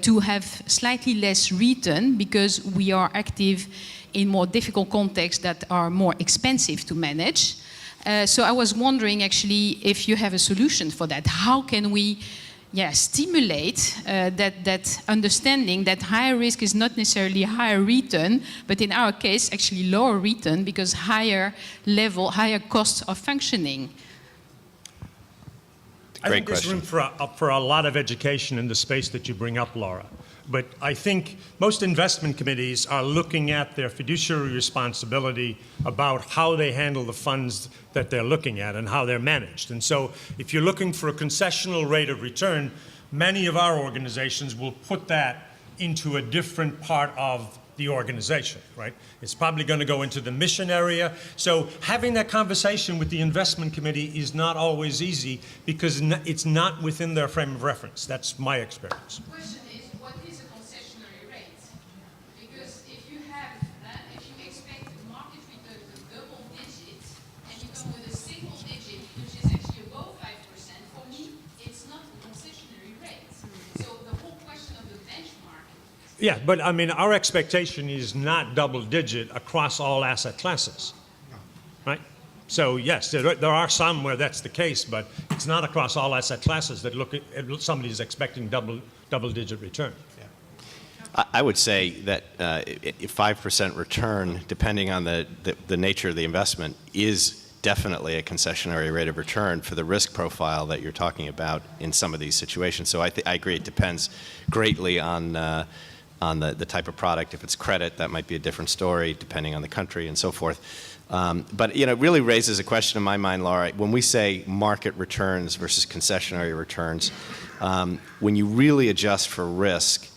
to have slightly less return because we are active in more difficult contexts that are more expensive to manage. So I was wondering actually if you have a solution for that. How can we stimulate that understanding that higher risk is not necessarily higher return, but in our case actually lower return because higher costs of functioning? I think there's room for a lot of education in the space that you bring up, Laura. But I think most investment committees are looking at their fiduciary responsibility about how they handle the funds that they're looking at and how they're managed. And so if you're looking for a concessional rate of return, many of our organizations will put that into a different part of the organization, right? It's probably going to go into the mission area. So having that conversation with the investment committee is not always easy because it's not within their frame of reference. That's my experience. The question is, what is a concessionary rate? Because if you expect the market return to double digit and you come with a single digit, which is actually above 5%, for me, it's not a concessionary rate. So the whole question of the benchmark. Yeah, but I mean, our expectation is not double digit across all asset classes, right? So yes, there are some where that's the case, but it's not across all asset classes that somebody's expecting double digit return. I would say that 5% return, depending on the nature of the investment, is definitely a concessionary rate of return for the risk profile that you're talking about in some of these situations. So I agree it depends greatly on the type of product. If it's credit, that might be a different story depending on the country and so forth. But it really raises a question in my mind, Laura. When we say market returns versus concessionary returns, when you really adjust for risk,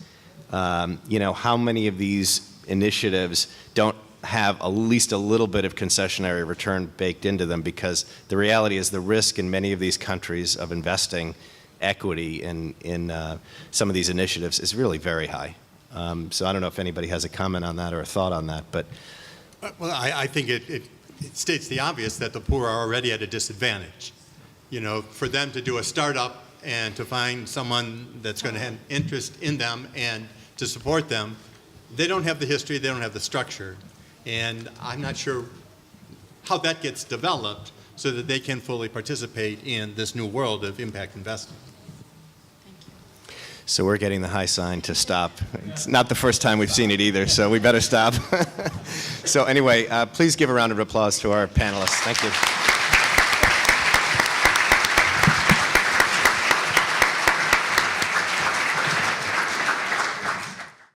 how many of these initiatives don't have at least a little bit of concessionary return baked into them? Because the reality is the risk in many of these countries of investing equity in some of these initiatives is really very high. So I don't know if anybody has a comment on that or a thought on that, but Well, I think it states the obvious that the poor are already at a disadvantage. For them to do a startup and to find someone that's going to have interest in them and to support them, they don't have the history, they don't have the structure. And I'm not sure how that gets developed so that they can fully participate in this new world of impact investing. so we're getting the high sign to stop. It's not the first time we've seen it either, so we better stop. So anyway, please give a round of applause to our panelists. Thank you.